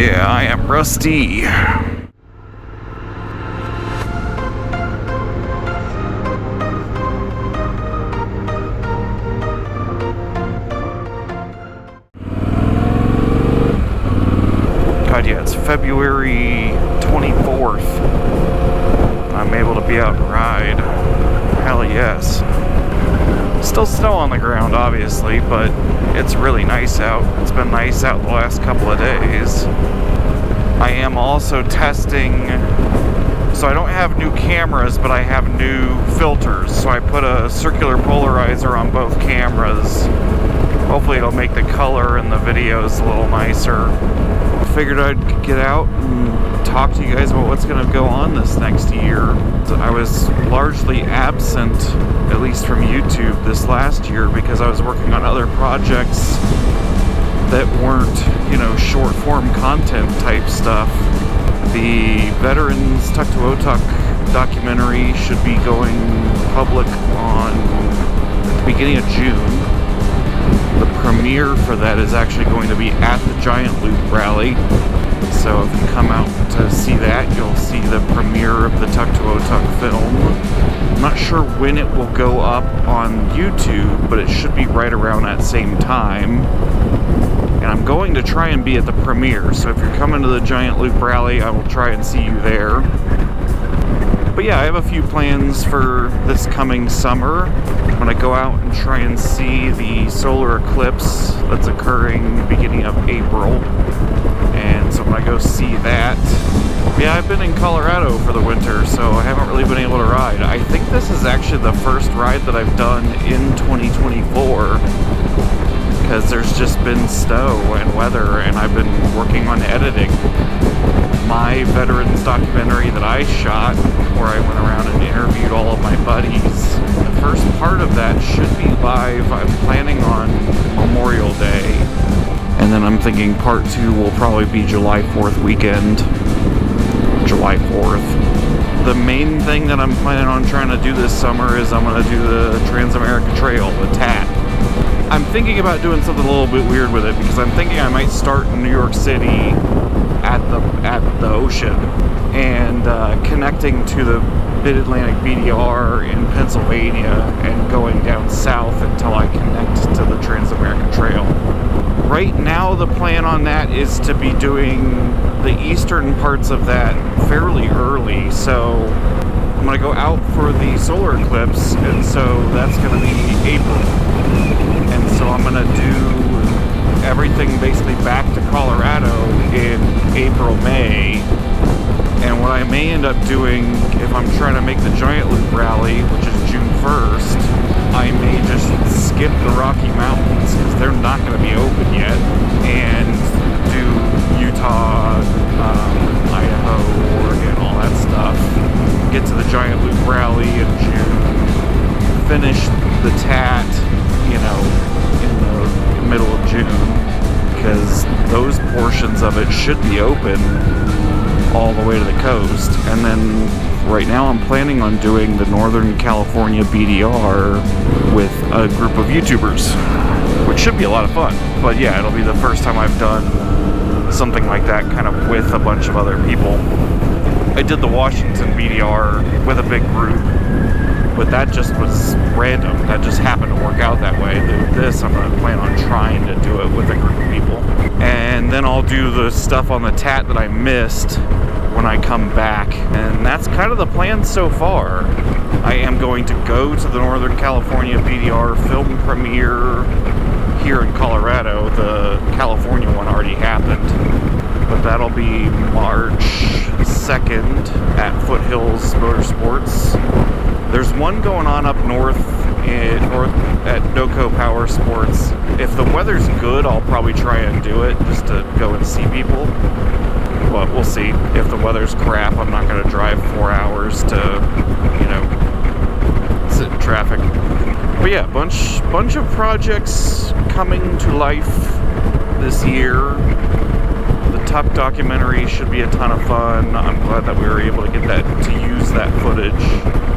Yeah, I am rusty. God, yeah, it's February 24th. I'm able to be out and ride. Hell yes. Still snow on the ground, obviously, but it's really nice out. It's been nice out the last couple of days. I am also testing, so I don't have new cameras, but I have new filters. So I put a circular polarizer on both cameras. Hopefully it'll make the color in the videos a little nicer. Figured I'd get out and talk to you guys about what's going to go on this next year. I was largely absent, at least from YouTube, this last year because I was working on other projects that weren't, you know, short form content type stuff. The Veterans Tuk to Otuk documentary should be going public on the beginning of June. The premiere for that is actually going to be at the Giant Loop Rally. So if you come out to see that, you'll see the premiere of the Tuk to Otuk film. I'm not sure when it will go up on YouTube, but it should be right around that same time. And I'm going to try and be at the premiere, so if you're coming to the Giant Loop Rally, I will try and see you there. But yeah, I have a few plans for this coming summer. I'm going to go out and try and see the solar eclipse that's occurring beginning of April. And so I'm going to go see that. Yeah, I've been in Colorado for the winter, so I haven't really been able to ride. I think this is actually the first ride that I've done in 2024. Because there's just been snow and weather, and I've been working on editing my veterans documentary that I shot, where I went around and interviewed all of my buddies. The first part of that should be live. I'm planning on Memorial Day, and then I'm thinking part 2 will probably be July 4th weekend. July 4th. The main thing that I'm planning on trying to do this summer is I'm going to do the Trans-America Trail, the TAT. I'm thinking about doing something a little bit weird with it because I'm thinking I might start in New York City at the ocean and connecting to the Mid-Atlantic BDR in Pennsylvania and going down south until I connect to the Trans-American Trail. Right now the plan on that is to be doing the eastern parts of that fairly early, so I'm going to go out for the solar eclipse, and so that's going to be April. And so I'm going to do everything basically back to Colorado in April, May. And what I may end up doing, if I'm trying to make the Giant Loop Rally, which is June 1st, I may just skip the Rocky Mountains, because they're not going to be open yet, and do Utah, Idaho, Oregon, all that stuff. Get to the Giant Loop Rally in June, finish the TAT, you know, in the middle of June, because those portions of it should be open all the way to the coast. And then right now I'm planning on doing the Northern California BDR with a group of YouTubers, which should be a lot of fun. But yeah, it'll be the first time I've done something like that kind of with a bunch of other people. I did the Washington BDR with a big group, but that just was random. That just happened to work out that way. This, I'm going to plan on trying to do it with a group of people. And then I'll do the stuff on the TAT that I missed when I come back. And that's kind of the plan so far. I am going to go to the Northern California BDR film premiere here in Colorado. The California one already happened, but that'll be March 2nd at Foothills Motorsports. There's one going on up north at NOCO Power Sports. If the weather's good, I'll probably try and do it just to go and see people. But we'll see. If the weather's crap, I'm not going to drive 4 hours to, you know, sit in traffic. But yeah, bunch of projects coming to life this year. The Tuck documentary should be a ton of fun. I'm glad that we were able to get to use that footage,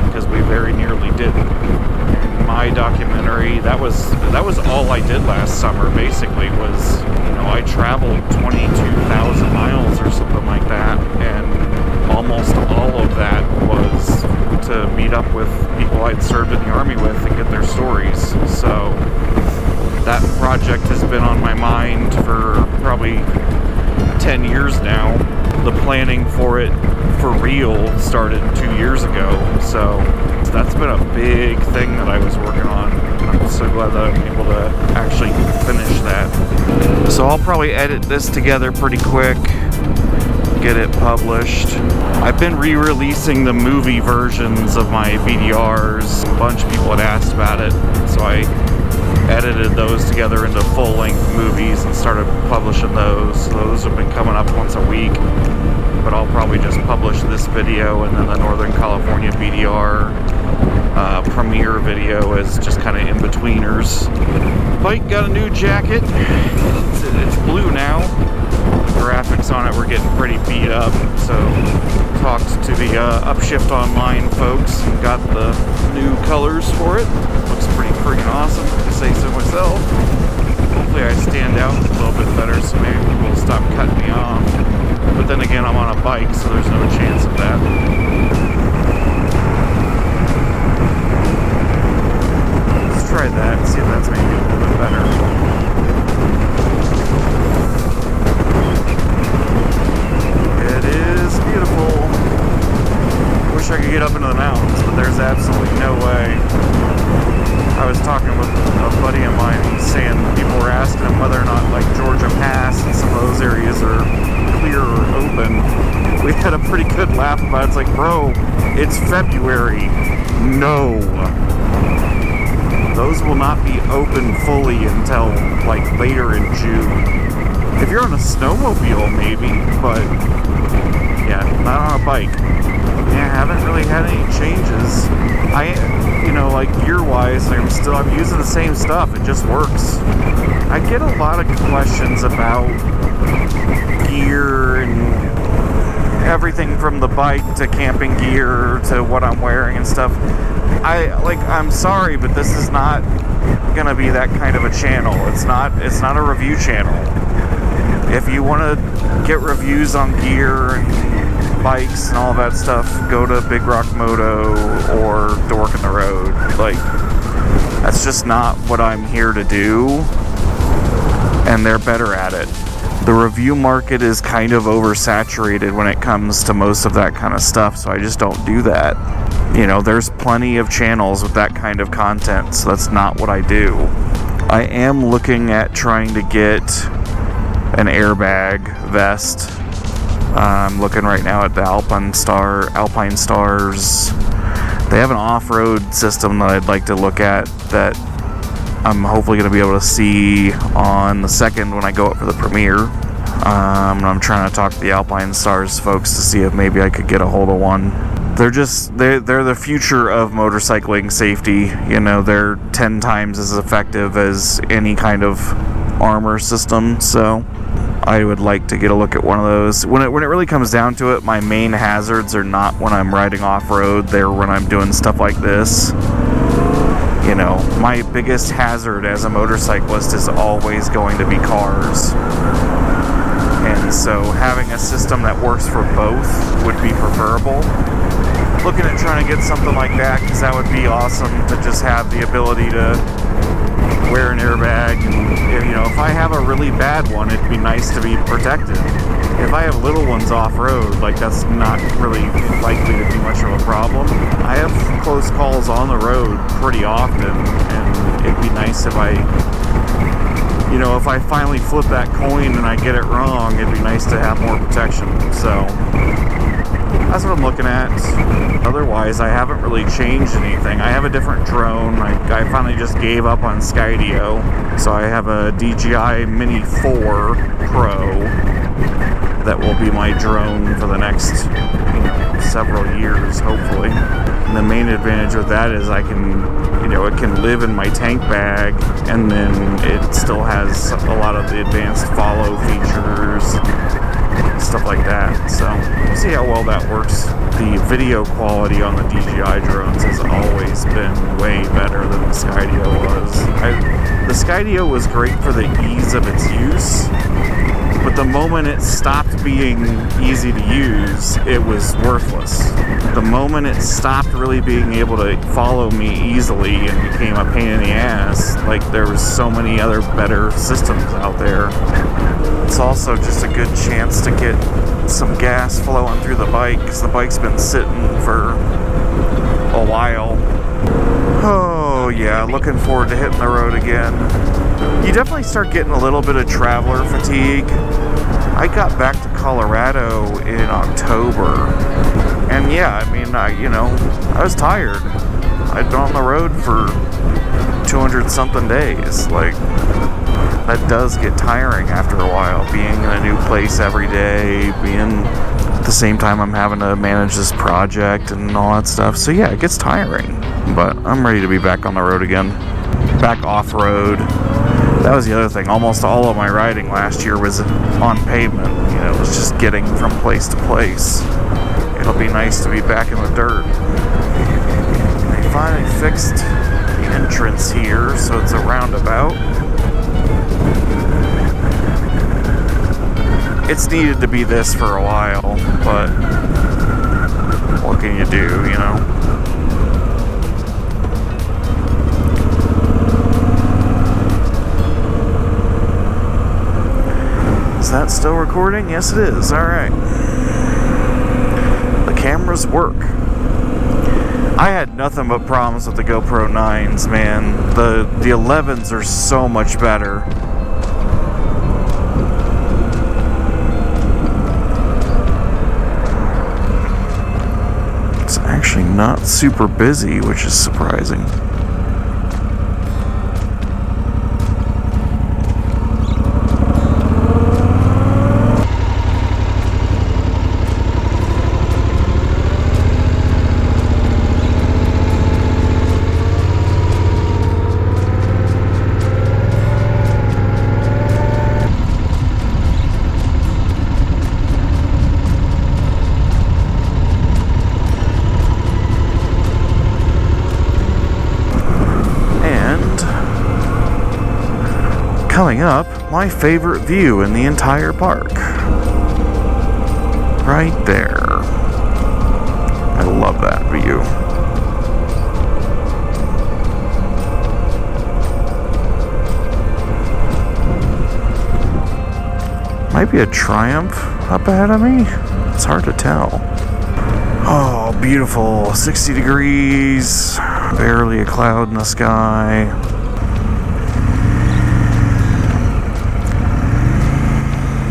because we very nearly didn't. And my documentary, that that was all I did last summer. Basically, was I traveled 22,000 miles or something like that, and almost all of that was to meet up with people I'd served in the Army with and get their stories. So that project has been on my mind for probably 10 years now. The planning for it for real started 2 years ago, so that's been a big thing that I was working on. I'm so glad that I'm able to actually finish that. So I'll probably edit this together pretty quick, get it published. I've been re-releasing the movie versions of my VDRs. A bunch of people had asked about it, so I edited those together into full-length movies and started publishing those. So those have been coming up once a week, but I'll probably just publish this video and then the Northern California BDR premiere video as just kind of in-betweeners. Bike got a new jacket. It's blue now. The graphics on it were getting pretty beat up, so talked to the Upshift Online folks and got the new colors for it. Looks pretty freaking awesome, to say so myself. Hopefully I stand out a little bit better, so maybe people will stop cutting me off. But then again, I'm on a bike, so there's no chance of that. Let's try that and see if that's maybe a little bit better. It is beautiful. Wish I could get up into the mountains, but there's absolutely no way. I was talking with a buddy of mine, he's saying people were asking him whether or not like Georgia Pass and some of those areas are clear or open. We had a pretty good laugh about it. It's like, bro, it's February. No. Those will not be open fully until like later in June. If you're on a snowmobile, maybe, but yeah, not on a bike. Yeah, I haven't really had any changes. Like gear-wise, I'm using the same stuff. It just works. I get a lot of questions about gear and everything from the bike to camping gear to what I'm wearing and stuff. I'm sorry, but this is not gonna be that kind of a channel. It's not a review channel. If you want to get reviews on gear and bikes and all that stuff, go to Big Rock Moto or Dork in the Road. Like, that's just not what I'm here to do, and they're better at it. The review market is kind of oversaturated when it comes to most of that kind of stuff, so I just don't do that. There's plenty of channels with that kind of content, so that's not what I do. I am looking at trying to get an airbag vest. I'm looking right now at the Alpine Stars. They have an off-road system that I'd like to look at that I'm hopefully going to be able to see on the 2nd when I go up for the premiere. And I'm trying to talk to the Alpine Stars folks to see if maybe I could get a hold of one. They're the future of motorcycling safety. They're 10 times as effective as any kind of armor system, so I would like to get a look at one of those. When it really comes down to it, my main hazards are not when I'm riding off-road, they're when I'm doing stuff like this. My biggest hazard as a motorcyclist is always going to be cars. And so having a system that works for both would be preferable. Looking at trying to get something like that, because that would be awesome to just have the ability to wear an airbag, and if I have a really bad one, it'd be nice to be protected. If I have little ones off-road, that's not really likely to be much of a problem. I have close calls on the road pretty often, and it'd be nice if if I finally flip that coin and I get it wrong, it'd be nice to have more protection. So that's what I'm looking at. Otherwise, I haven't really changed anything. I have a different drone. I finally just gave up on Skydio. So I have a DJI Mini 4 Pro that will be my drone for the next several years, hopefully. And the main advantage with that is I can it can live in my tank bag, and then it still has a lot of the advanced follow features, stuff like that. So we'll see how well that works. The video quality on the DJI drones has always been way better than the Skydio was. The Skydio was great for the ease of its use, but the moment it stopped being easy to use, it was worthless. The moment it stopped really being able to follow me easily and became a pain in the ass, like there was so many other better systems out there. It's also just a good chance to get some gas flowing through the bike, because the bike's been sitting for a while. Oh yeah, looking forward to hitting the road again. You definitely start getting a little bit of traveler fatigue. I got back to Colorado in October, and yeah, I mean, I was tired. I'd been on the road for 200 something days. Like, that does get tiring after a while, being in a new place every day, being at the same time I'm having to manage this project and all that stuff. So yeah, it gets tiring, but I'm ready to be back on the road again, back off-road. That was the other thing. Almost all of my riding last year was on pavement. It was just getting from place to place. It'll be nice to be back in the dirt. They finally fixed the entrance here, so it's a roundabout. It's needed to be this for a while, but what can you do, Is that still recording? Yes, it is. Alright. The cameras work. I had nothing but problems with the GoPro 9s, man. The 11s are so much better. It's actually not super busy, which is surprising. Coming up, my favorite view in the entire park. Right there. I love that view. Might be a Triumph up ahead of me. It's hard to tell. Oh, beautiful. 60 degrees. Barely a cloud in the sky.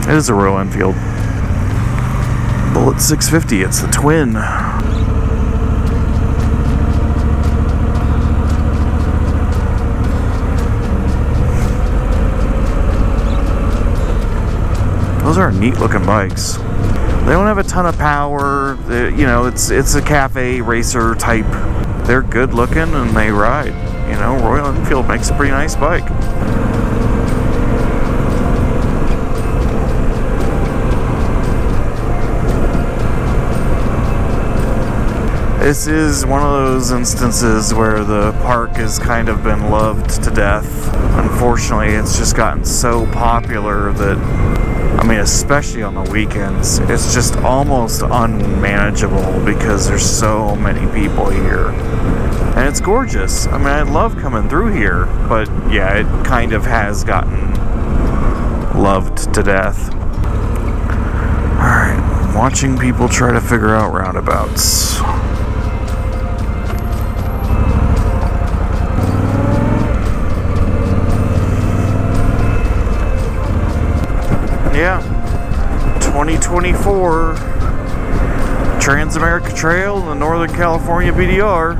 It is a Royal Enfield. Bullet 650, it's the twin. Those are neat looking bikes. They don't have a ton of power. It's a cafe racer type. They're good looking and they ride. Royal Enfield makes a pretty nice bike. This is one of those instances where the park has kind of been loved to death. Unfortunately, it's just gotten so popular that, especially on the weekends, it's just almost unmanageable because there's so many people here. And it's gorgeous. I love coming through here, but yeah, it kind of has gotten loved to death. Alright, watching people try to figure out roundabouts. Yeah, 2024 Trans-America Trail in the Northern California BDR.